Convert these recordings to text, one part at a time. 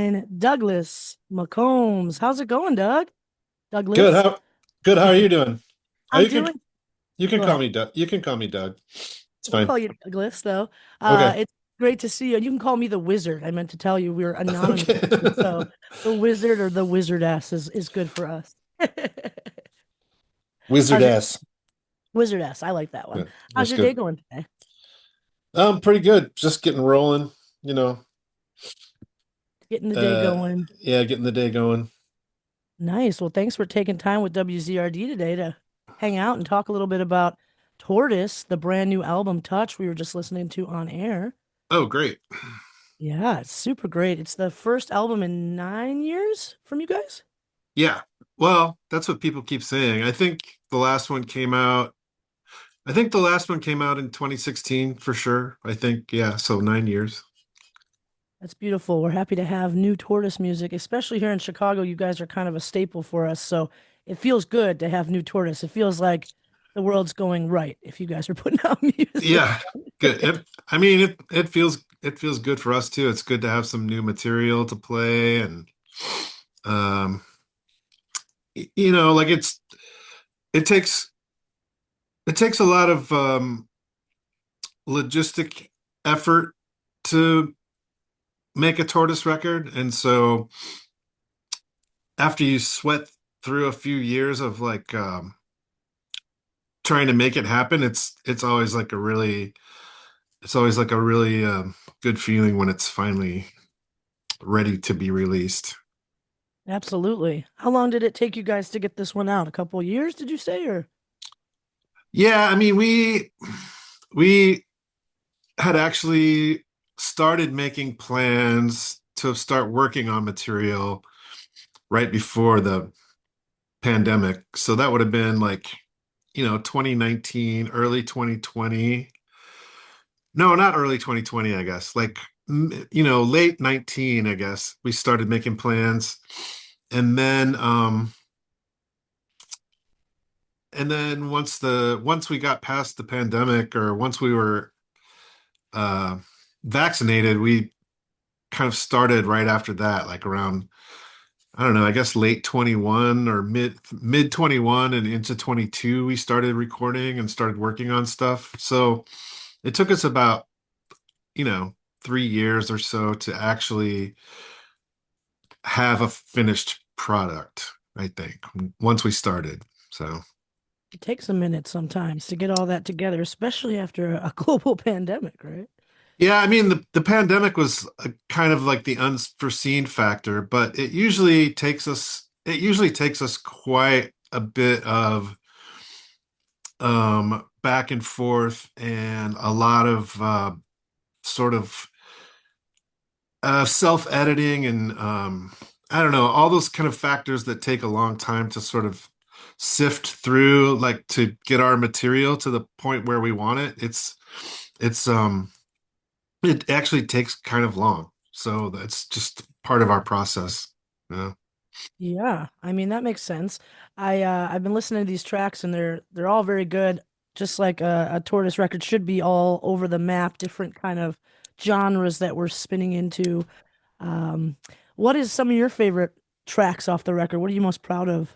And Douglas McCombs. How's it going, Doug? Good. Douglas? Good. How are you doing? Oh, I'm doing. you can Go call ahead. me Doug. You can call me Doug. It's We'll fine. call you Douglas, though. Okay. It's great to see you. And you can call me the Wizard. I meant to tell you we're anonymous, Okay. so the Wizard or the Wizardess is good for us. Wizard How's your ass. Wizardess? I like that one. Yeah, How's that's your day good. going today? Pretty good. Just getting rolling. You know. Getting the day Uh, going. yeah, getting the day going. Nice. Well, thanks for taking time with WZRD today to hang out and talk a little bit about Tortoise, the brand new album Touch we were just listening to on air. Oh, great. Yeah, it's super great. It's the first album in 9 years from you guys. Yeah. Well, that's what people keep saying. The last one came out. I think the last one came out in 2016 for sure. Yeah. So 9 years. That's beautiful. We're happy to have new Tortoise music, especially here in Chicago. You guys are kind of a staple for us, so it feels good to have new Tortoise. It feels like the world's going right if you guys are putting out music. Yeah. Good. It feels good for us too. It's good to have some new material to play and um like it takes it takes a lot of logistic effort to make a Tortoise record, and so after you sweat through a few years of trying to make it happen, it's always like a really good feeling when it's finally ready to be released. Absolutely. How long did it take you guys to get this one out? A couple years, did you say, or? Yeah, I mean we had actually started making plans to start working on material right before the pandemic. So that would have been 2019, early 2020. No, not early 2020, I guess. Late 19, I guess. We started making plans. And then once we got past the pandemic, or once we were uh vaccinated, we kind of started right after that, like around, I don't know, I guess late 21 or mid 21 and into 22, we started recording and started working on stuff. So it took us about, you know, 3 years or so to actually have a finished product, I think, once we started. So It takes a minute sometimes to get all that together, especially after a global pandemic, right? yeah, I mean the pandemic was kind of like the unforeseen factor, but it usually takes us quite a bit of back and forth and a lot of sort of self-editing and I don't know, all those kind of factors that take a long time to sort of sift through, like to get our material to the point where we want it. It's it actually takes kind of long. So that's just part of our process. Yeah. Yeah, I mean that makes sense. I've been listening to these tracks and they're all very good, just like a Tortoise record should be all over the map, different kind of genres that we're spinning into. Um, what is some of your favorite tracks off the record? What are you most proud of?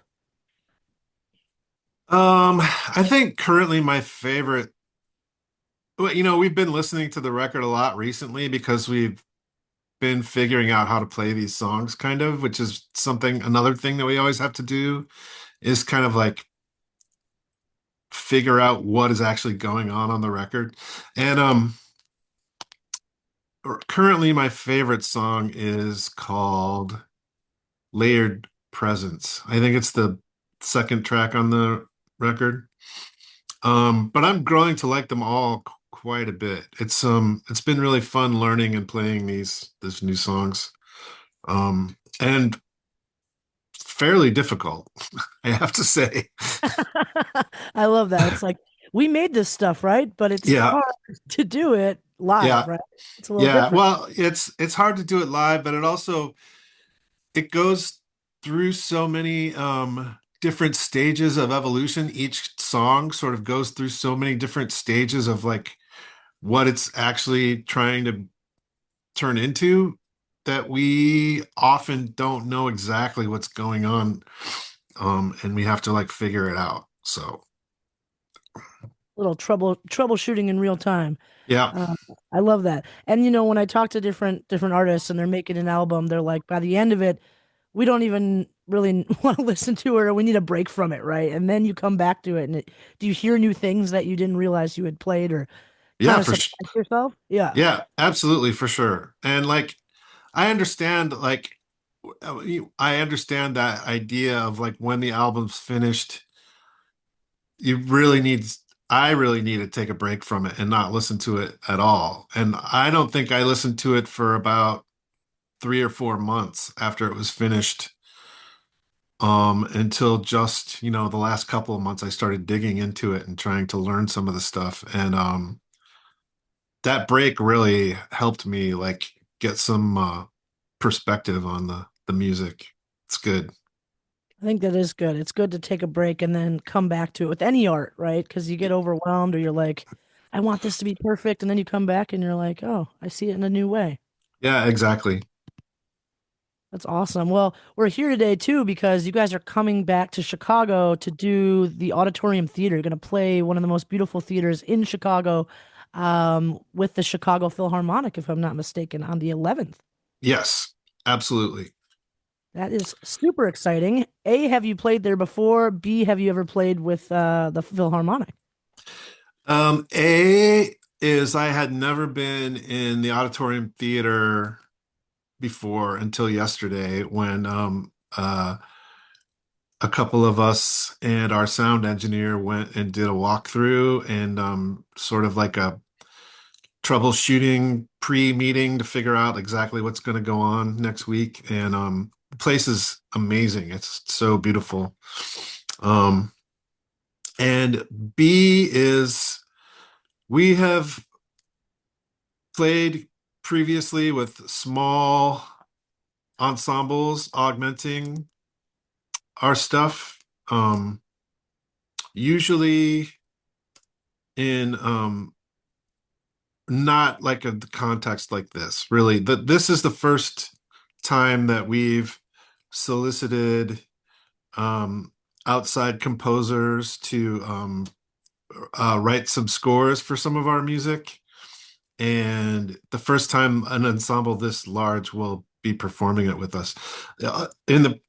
I think currently my favorite, well, we've been listening to the record a lot recently because we've been figuring out how to play these songs, kind of, which is another thing that we always have to do is kind of like figure out what is actually going on the record. And currently my favorite song is called Layered Presence. I think it's the second track on the record. But I'm growing to like them all quite a bit. It's been really fun learning and playing these new songs. And fairly difficult, I have to say. I love that. It's like we made this stuff, right? But it's Yeah, hard to do it live, yeah, right? It's a little yeah. different. Well, it's hard to do it live, but it goes through so many different stages of evolution. Each song sort of goes through so many different stages of like what it's actually trying to turn into. that we often don't know exactly what's going on, and we have to like figure it out. So Little troubleshooting in real time. yeah, Uh, I love that. And when I talk to different artists and they're making an album, they're like, by the end of it, we don't even really want to listen to it, or we need a break from it, right? And then you come back to it, and do you hear new things that you didn't realize you had played, or yeah, kind of surprise yourself? Yeah. yeah, absolutely for sure. And like I understand like I understand that idea of like when the album's finished, you really need I really need to take a break from it and not listen to it at all. And I don't think I listened to it for about 3 or 4 months after it was finished. Until just, the last couple of months I started digging into it and trying to learn some of the stuff. And that break really helped me like get some perspective on the music. It's good. I think that is good. It's good to take a break and then come back to it with any art, right? Because you get overwhelmed, or you're like, I want this to be perfect. And then you come back and you're like, oh, I see it in a new way. Yeah, exactly. That's awesome. Well, we're here today too because you guys are coming back to Chicago to do the Auditorium Theater. You're going to play one of the most beautiful theaters in Chicago, with the Chicago Philharmonic, if I'm not mistaken, on the 11th. Yes, absolutely. That is super exciting. A, have you played there before? B, have you ever played with the Philharmonic? A is I had never been in the auditorium theater before until yesterday when a couple of us and our sound engineer went and did a walkthrough and sort of like a troubleshooting pre-meeting to figure out exactly what's going to go on next week. And the place is amazing. It's so beautiful. Um, and B is we have played previously with small ensembles augmenting our stuff. Usually in not like a context like this, really. This is the first time that we've solicited um, outside composers to write some scores for some of our music. And the first time an ensemble this large will be performing it with us. In the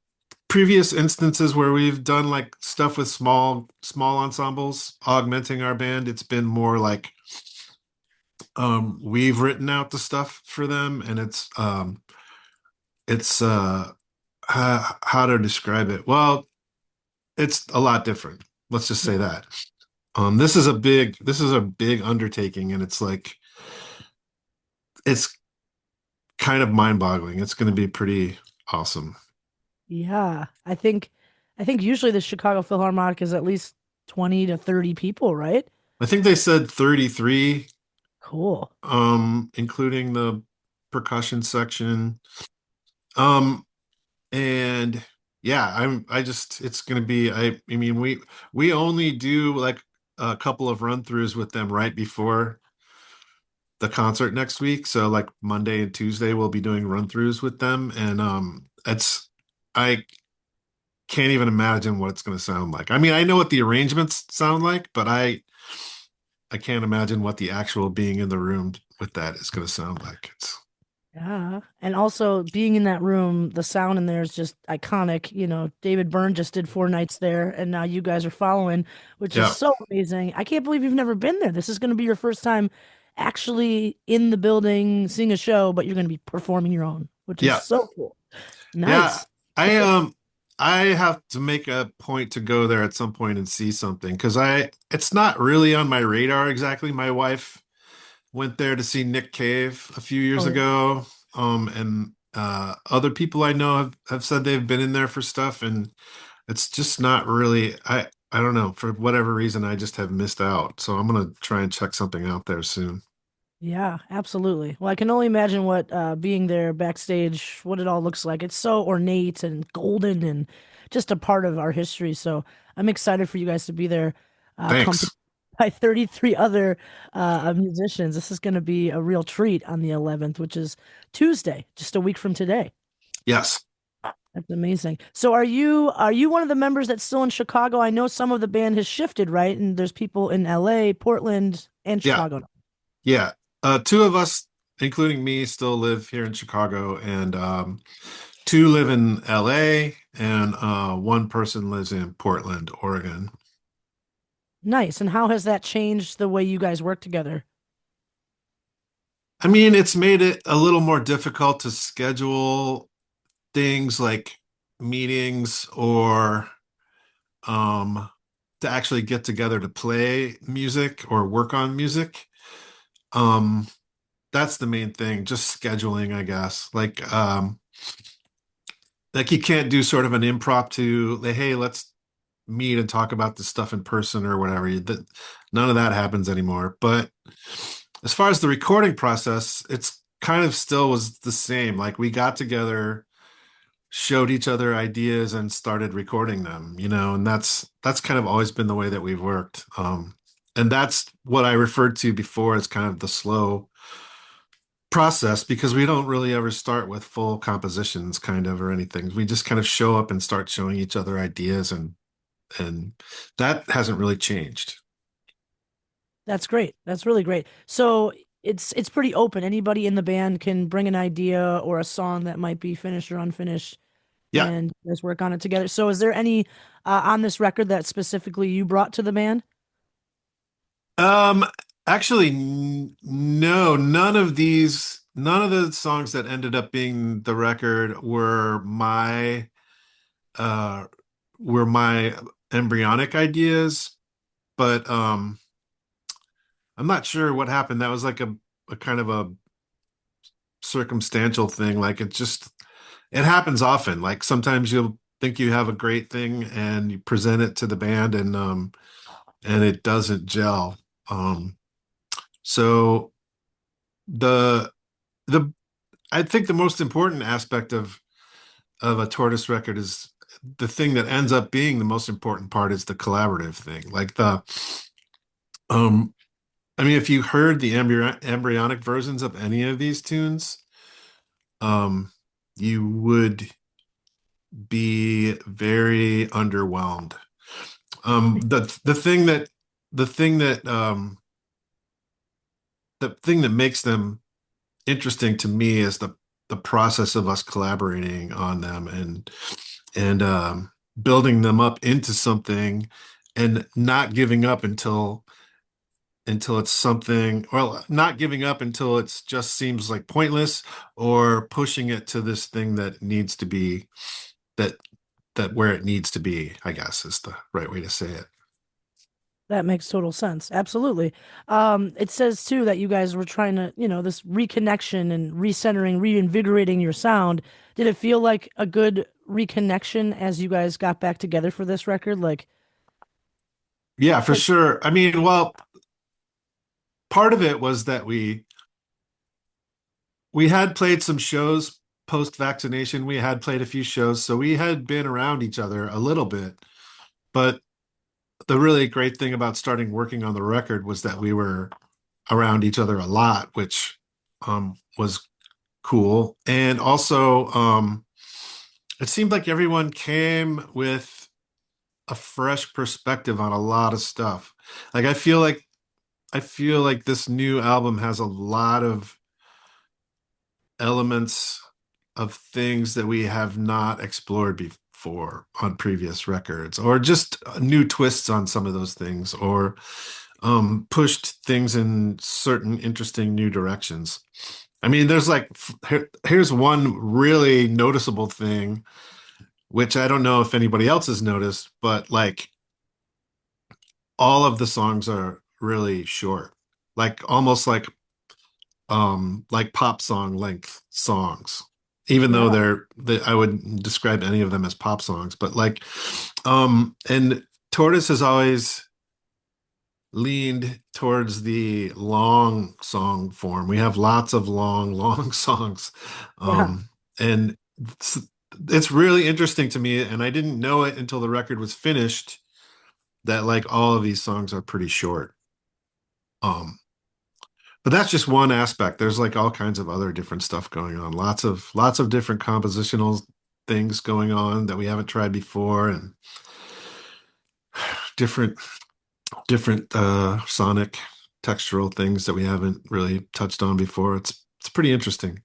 previous instances where we've done like stuff with small ensembles augmenting our band, it's been more like we've written out the stuff for them, and it's how to describe it. Well, it's a lot different. Let's just say that. This is a big undertaking, and it's kind of mind-boggling. It's going to be pretty awesome. Yeah, I think usually the Chicago Philharmonic is at least 20 to 30 people, right? I think they said 33, Cool. including the percussion section. Um, and yeah, I just it's gonna be I mean we only do like a couple of run-throughs with them right before the concert next week. So like Monday and Tuesday we'll be doing run-throughs with them, and it's I can't even imagine what it's gonna sound like. I mean, I know what the arrangements sound like, but I can't imagine what the actual being in the room with that is gonna sound like. It's Yeah. And also being in that room, the sound in there is just iconic. David Byrne just did 4 nights there, and now you guys are following, which is yeah, so amazing. I can't believe you've never been there. This is going to be your first time actually in the building seeing a show, but you're going to be performing your own, which is yeah. so cool. Yeah, Nice. I I have to make a point to go there at some point and see something because I it's not really on my radar exactly. My wife went there to see Nick Cave a few years Oh, yeah. ago. And other people I know have said they've been in there for stuff, and it's just not really I don't know, for whatever reason I just have missed out. So I'm gonna try and check something out there soon. Yeah, absolutely. Well, I can only imagine what being there backstage, what it all looks like. It's so ornate and golden and just a part of our history. So I'm excited for you guys to be there. Come to Thanks. by 33 other musicians. This is going to be a real treat on the 11th, which is Tuesday, just a week from today. Yes. That's amazing. So are you one of the members that's still in Chicago? I know some of the band has shifted, right? And there's people in LA, Portland, and Yeah. Chicago now. Yeah. Two of us, including me, still live here in Chicago, and two live in LA, and one person lives in Portland, Oregon. Nice. And how has that changed the way you guys work together? I mean, it's made it a little more difficult to schedule things like meetings or um, to actually get together to play music or work on music. Um, that's the main thing, just scheduling, I guess. Like you can't do sort of an impromptu, like, hey, let's meet and talk about this stuff in person or whatever. None of that happens anymore. But as far as the recording process, it's kind of still was the same. Like we got together, showed each other ideas and started recording them, and that's kind of always been the way that we've worked. And that's what I referred to before as kind of the slow process because we don't really ever start with full compositions kind of or anything. We just kind of show up and start showing each other ideas and that hasn't really changed. That's great. That's really great. So it's pretty open. Anybody in the band can bring an idea or a song that might be finished or unfinished Yeah. and let's work on it together. So is there any on this record that specifically you brought to the band? Um, actually, no, none of the songs that ended up being the record uh, were my embryonic ideas, but I'm not sure what happened. That was like a kind of a circumstantial thing. Like it happens often. Like sometimes you'll think you have a great thing and you present it to the band and it doesn't gel. So the the I think the most important aspect of a Tortoise record is the thing that ends up being the most important part is the collaborative thing. Like um I mean if you heard the embryonic versions of any of these tunes, um you would be very underwhelmed. The thing that the thing that makes them interesting to me is the process of us collaborating on them and building them up into something and not giving up until it's something, well, not giving up until it's just seems like pointless or pushing it to this thing that needs to be that that where it needs to be, I guess is the right way to say it. That makes total sense. Absolutely. It says too that you guys were trying to, this reconnection and recentering, reinvigorating your sound. Did it feel like a good reconnection as you guys got back together for this record? Like, Yeah, for sure. I mean, well, part of it was that we had played some shows post-vaccination. We had played a few shows, so we had been around each other a little bit. But the really great thing about starting working on the record was that we were around each other a lot, which was cool. And also, it seemed like everyone came with a fresh perspective on a lot of stuff. Like I feel like this new album has a lot of elements of things that we have not explored before on previous records, or just new twists on some of those things, or pushed things in certain interesting new directions. I mean, there's like, here's one really noticeable thing, which I don't know if anybody else has noticed, but like all of the songs are really short, like almost like pop song length songs, even though yeah. I wouldn't describe any of them as pop songs, but like and Tortoise has always leaned towards the long song form. We have lots of long songs. Yeah. Um, and it's really interesting to me, and I didn't know it until the record was finished that like all of these songs are pretty short. Um, but that's just one aspect. There's like all kinds of other different stuff going on. Lots of different compositional things going on that we haven't tried before, and different sonic textural things that we haven't really touched on before. It's pretty interesting.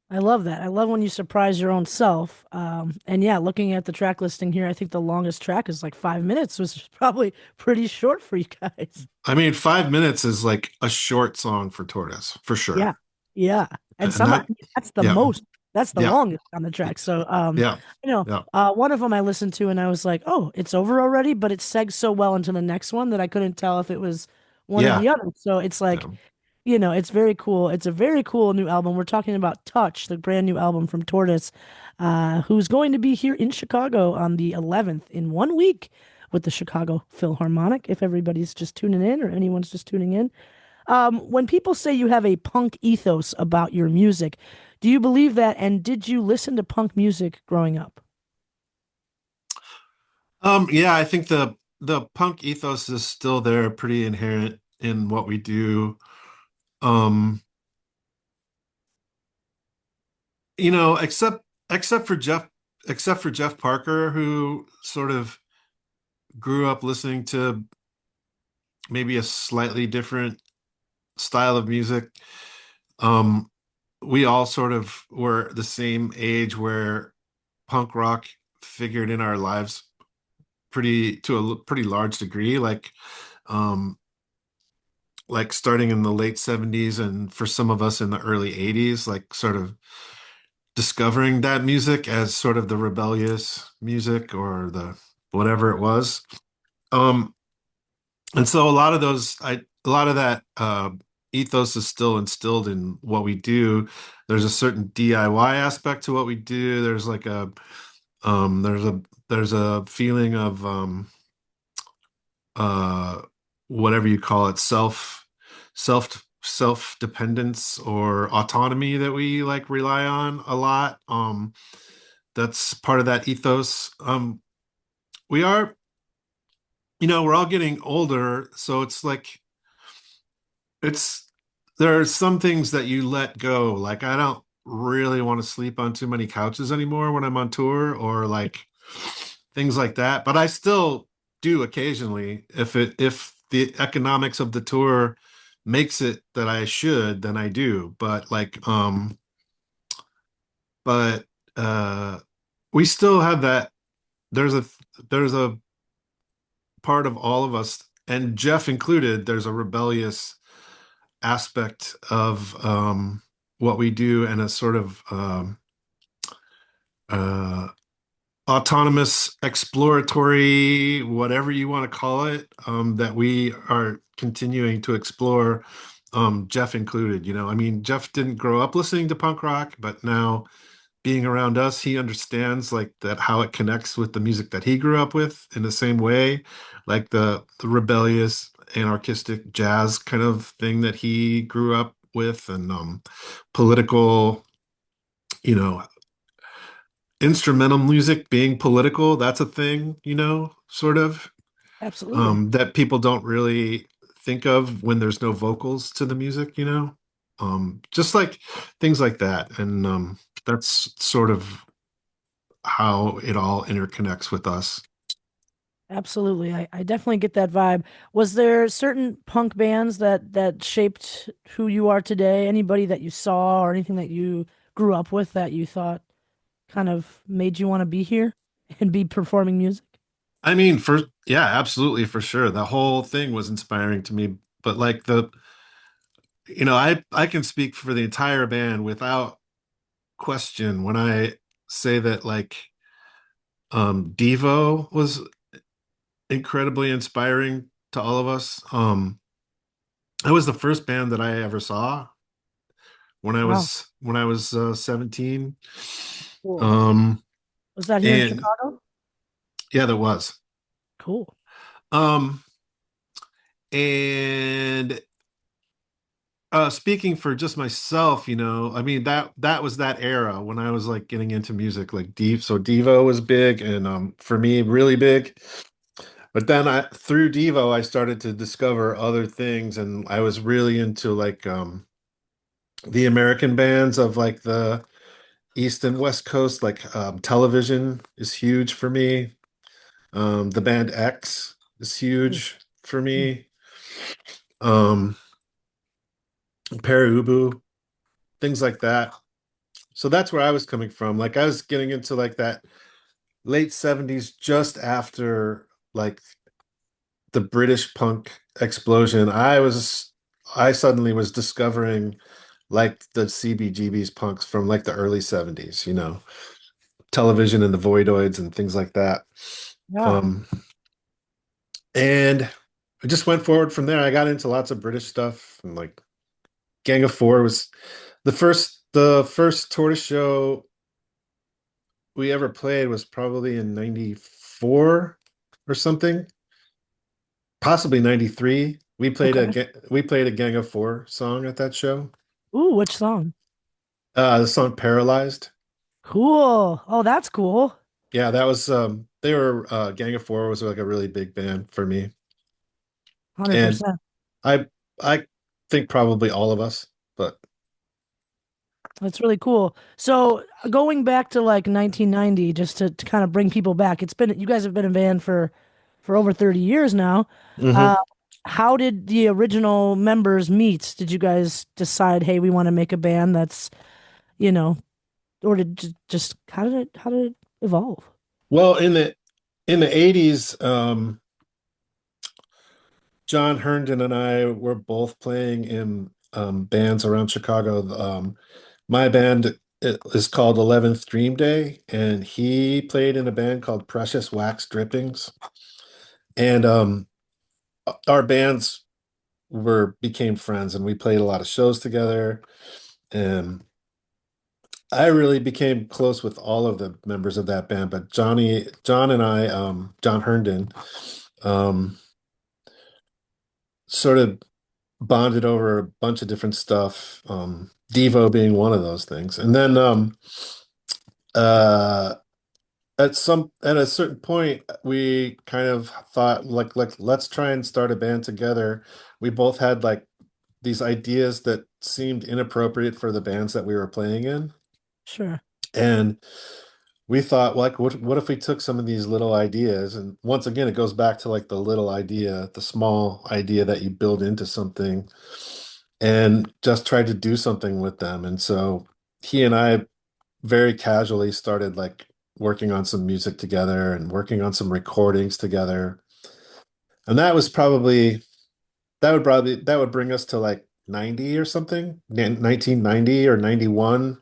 I love that. I love when you surprise your own self. And yeah, looking at the track listing here, I think the longest track is like 5 minutes, which is probably pretty short for you guys. I mean, 5 minutes is like a short song for Tortoise, for sure. Yeah. Yeah. And And some, that, that's the yeah, most, that's the yeah, longest on the track. So, yeah, yeah, one of them I listened to and I was like, oh, it's over already, but it segues so well into the next one that I couldn't tell if it was one or yeah, the other. So it's like, yeah. it's very cool. It's a very cool new album. We're talking about Touch, the brand new album from Tortoise, who's going to be here in Chicago on the 11th in 1 week with the Chicago Philharmonic, if everybody's just tuning in or anyone's just tuning in. When people say you have a punk ethos about your music, do you believe that? And did you listen to punk music growing up? Yeah, I think the punk ethos is still there, pretty inherent in what we do. Um, except for Jeff Parker, who sort of grew up listening to maybe a slightly different style of music. Um, we all sort of were the same age where punk rock figured in our lives pretty large degree, um, like starting in the late 70s and for some of us in the early 80s, like sort of discovering that music as sort of the rebellious music or the whatever it was. Um, and so a lot of that ethos is still instilled in what we do. There's a certain DIY aspect to what we do. There's like a there's a feeling of uh whatever you call it, self dependence or autonomy that we like rely on a lot. That's part of that ethos. We are, we're all getting older, so it's like it's there are some things that you let go. Like I don't really want to sleep on too many couches anymore when I'm on tour or like things like that. But I still do occasionally. If the economics of the tour makes it that I should, then I do. But we still have that. There's a part of all of us, and Jeff included, there's a rebellious aspect of what we do and a sort of uh, autonomous, exploratory, whatever you want to call it, that we are continuing to explore, Jeff included. I mean, Jeff didn't grow up listening to punk rock, but now being around us, he understands like that how it connects with the music that he grew up with in the same way, like the rebellious, anarchistic jazz kind of thing that he grew up with, and political, you know, instrumental music being political. That's a thing, sort of Absolutely. that people don't really think of when there's no vocals to the music. Just like things like that, and that's sort of how it all interconnects with us. Absolutely. I definitely get that vibe. Was there certain punk bands that shaped who you are today? Anybody that you saw or anything that you grew up with that you thought kind of made you want to be here and be performing music? I mean, yeah, absolutely, for sure. The whole thing was inspiring to me, but like I can speak for the entire band without question when I say that like Devo was incredibly inspiring to all of us. It was the first band that I ever saw Wow. when I was 17. Cool. Um, Was that here in and Chicago? yeah, there was. Cool. Um, and speaking for just myself, I mean that was that era when I was like getting into music, like Devo. So Devo was big, and for me, really big. But then through Devo, I started to discover other things, and I was really into like the American bands of like the East and West Coast. Like Television is huge for me. The band X is huge for me. Um, Ubu, things like that. So that's where I was coming from. Like I was getting into like that late 70s, just after like the British punk explosion. I suddenly was discovering like the CBGB's punks from like the early 70s, Television and the Voidoids and things like that. Yeah. Um, and I just went forward from there. I got into lots of British stuff and like Gang of Four was the first Tortoise show we ever played was probably in 94 or something, possibly 93. Okay. We played a Gang of Four song at that show. Ooh, which song? The song Paralyzed. Cool. Oh, that's cool. Yeah, that was they were Gang of Four was like a really big band for me. And 100%. I I think probably all of us, but That's really cool. So going back to like 1990, just to kind of bring people back, you guys have been a band for over 30 years now. Uh, Mhm. how did the original members meet? Did you guys decide, hey, we want to make a band that's, you know, or just how did it evolve? Well, in the 80s, John Herndon and I were both playing in bands around Chicago. My band is called 11th Dream Day, and he played in a band called Precious Wax Drippings. And our bands were became friends, and we played a lot of shows together. And I really became close with all of the members of that band, but John and I, John Herndon, um, sort of bonded over a bunch of different stuff, Devo being one of those things. And then uh, at a certain point, we kind of thought like let's try and start a band together. We both had like these ideas that seemed inappropriate for the bands that we were playing in, Sure. and we thought like what if we took some of these little ideas, and once again it goes back to like the little idea, the small idea that you build into something, and just tried to do something with them. And so he and I very casually started like working on some music together and working on some recordings together. And that would bring us to like 90 or something, 1990 or 91.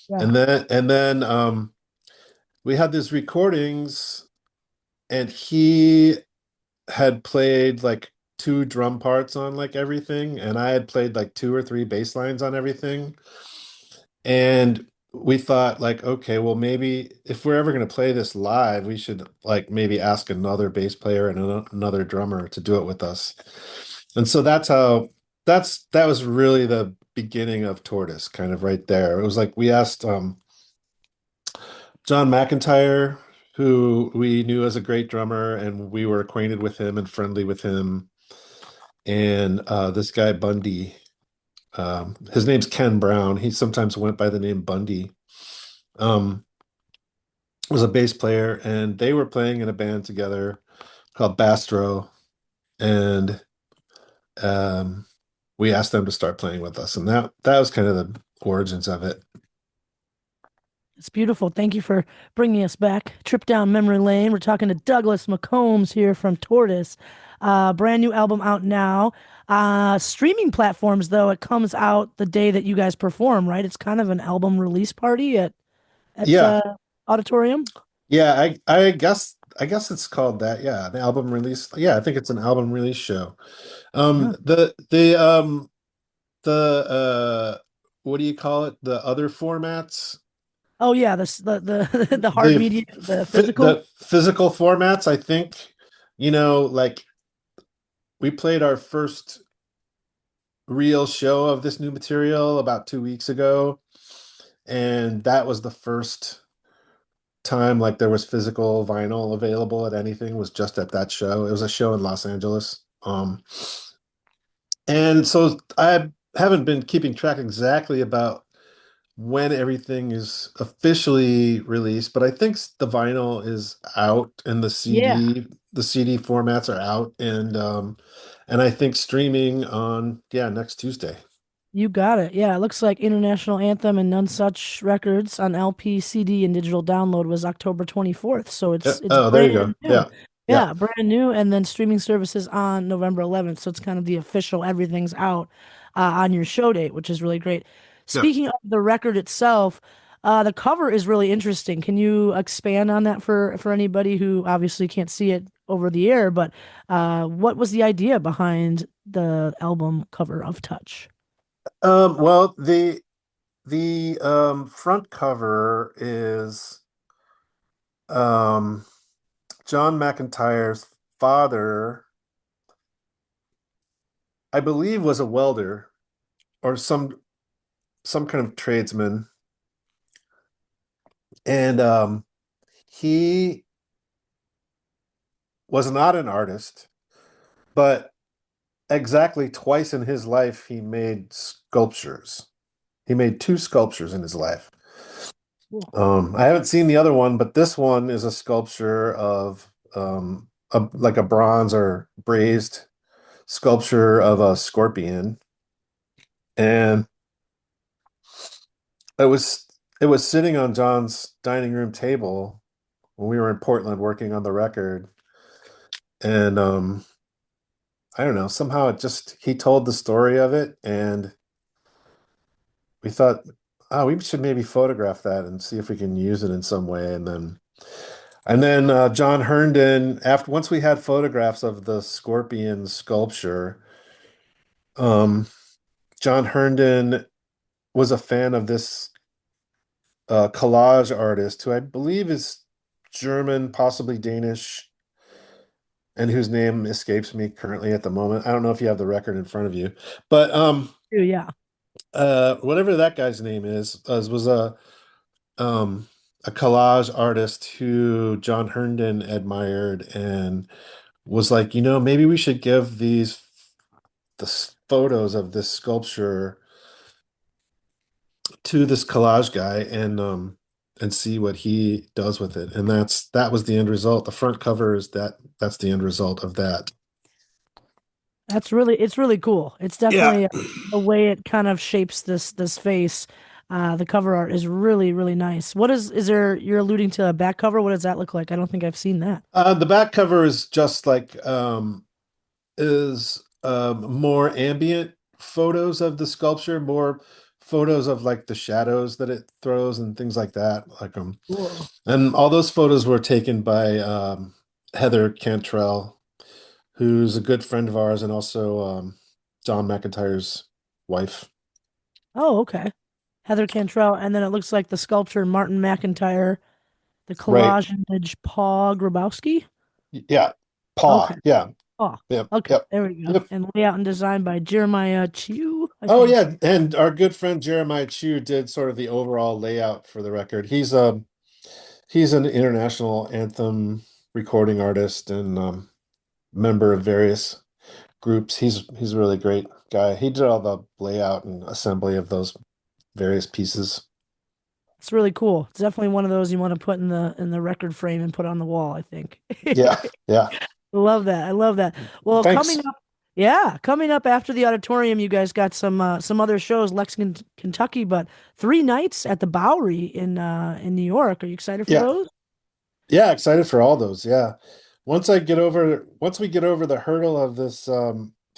Yeah. And then we had these recordings, and he had played like two drum parts on like everything, and I had played like two or three bass lines on everything. And we thought like, okay, well maybe if we're ever going to play this live, we should like maybe ask another bass player and another drummer to do it with us. And so that was really the beginning of Tortoise, kind of right there. It was like we asked John McIntyre, who we knew as a great drummer, and we were acquainted with him and friendly with him. And this guy Bundy, his name's Ken Brown. He sometimes went by the name Bundy. Um, was a bass player, and they were playing in a band together called Bastro, and um, we asked them to start playing with us, and that was kind of the origins of it. It's beautiful. Thank you for bringing us back. Trip down memory lane. We're talking to Douglas McCombs here from Tortoise. Brand new album out now. Streaming platforms, though, it comes out the day that you guys perform, right? It's kind of an album release party at Yeah, Auditorium. yeah, I guess it's called that. Yeah, an album release. Yeah, I think it's an album release show. Yeah. The what do you call it? The other formats, Oh yeah, the hard the media, the physical. the physical formats. I think, like we played our first real show of this new material about 2 weeks ago, and that was the first time like there was physical vinyl available at anything was just at that show. It was a show in Los Angeles. And so I haven't been keeping track exactly about when everything is officially released, but I think the vinyl is out and Yeah. the CD formats are out and I think streaming on next Tuesday. You got it. Yeah, it looks like International Anthem and None Such Records on LP, CD, and digital download was October 24th. So Yeah. it's Oh, there you brand go. new. Yeah. Yeah. Yeah, brand new. And then streaming services on November 11th. So it's kind of the official everything's out on your show date, which is really great. Yeah. Speaking of the record itself, the cover is really interesting. Can you expand on that for anybody who obviously can't see it over the air? But what was the idea behind the album cover of Touch? Well, the front cover is um John McIntyre's father, I believe, was a welder or some kind of tradesman, and he was not an artist, but exactly twice in his life he made sculptures. He made two sculptures in his life. Cool. I haven't seen the other one, but this one is a sculpture of like a bronze or brazed sculpture of a scorpion, and it was it was sitting on John's dining room table when we were in Portland working on the record, and I don't know, somehow it just he told the story of it, and we thought, oh, we should maybe photograph that and see if we can use it in some way, and then John Herndon, after once we had photographs of the scorpion sculpture, um, John Herndon was a fan of this collage artist who I believe is German, possibly Danish, and whose name escapes me currently at the moment. I don't know if you have the record in front of you, but Yeah. whatever that guy's name is, was um a collage artist who John Herndon admired and was like, maybe we should give the photos of this sculpture to this collage guy and see what he does with it. And that was the end result. The front cover is that's the end result of that. It's really cool. It's Yeah. definitely the way it kind of shapes this face. The cover art is really, really nice. Is there, you're alluding to a back cover? What does that look like? I don't think I've seen that. The back cover is just like is more ambient photos of the sculpture, more photos of like the shadows that it throws and things like that. Cool. And all those photos were taken by Heather Cantrell, who's a good friend of ours and also John McIntyre's wife. Oh, okay. Heather Cantrell, and then it looks like the sculpture Martin McIntyre, the Right. collage image Paul Grabowski. Yeah. Paw. Okay. Yeah. Oh, Yep. okay. Yep. There we go. Yep. And layout and design by Jeremiah Chew, I Oh think. yeah, and our good friend Jeremiah Chu did sort of the overall layout for the record. He's an international anthem recording artist and member of various groups. He's a really great guy. He did all the layout and assembly of those various pieces. It's really cool. It's definitely one of those you want to put in the record frame and put on the wall, I think. Yeah, yeah. Love that. I love that. Well, coming Thanks. up, yeah, coming up after the auditorium, you guys got some other shows, Lexington, Kentucky, but 3 nights at the Bowery in New York. Are you excited for Yeah. those? Yeah, excited for all those. Yeah. Once we get over the hurdle of this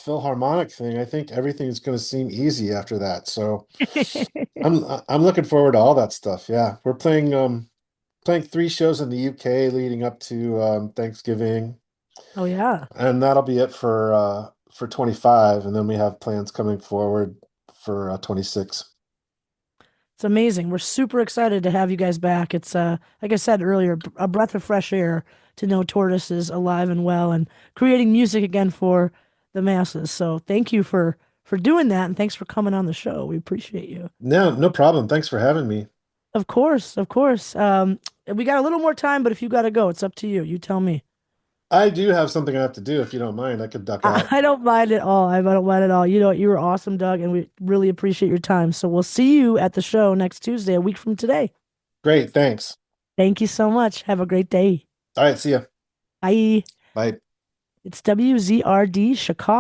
Philharmonic thing, I think everything is going to seem easy after that. So I'm looking forward to all that stuff. Yeah. We're playing three shows in the UK leading up to Thanksgiving, Oh yeah. and that'll be it for 25, and then we have plans coming forward for 26. It's amazing. We're super excited to have you guys back. It's like I said earlier, a breath of fresh air to know Tortoise is alive and well and creating music again for the masses. So thank you for doing that and thanks for coming on the show. We appreciate you. No, no problem. Thanks for having me. Of course, of course. We got a little more time, but if you got to go, it's up to you. You tell me. I do have something I have to do. If you don't mind, I could duck out. I don't mind at all. I don't mind at all. You know, you were awesome, Doug, and we really appreciate your time. So we'll see you at the show next Tuesday, a week from today. Great, thanks. Thank you so much. Have a great day. All right, see ya. Bye. Bye. It's WZRD Chicago.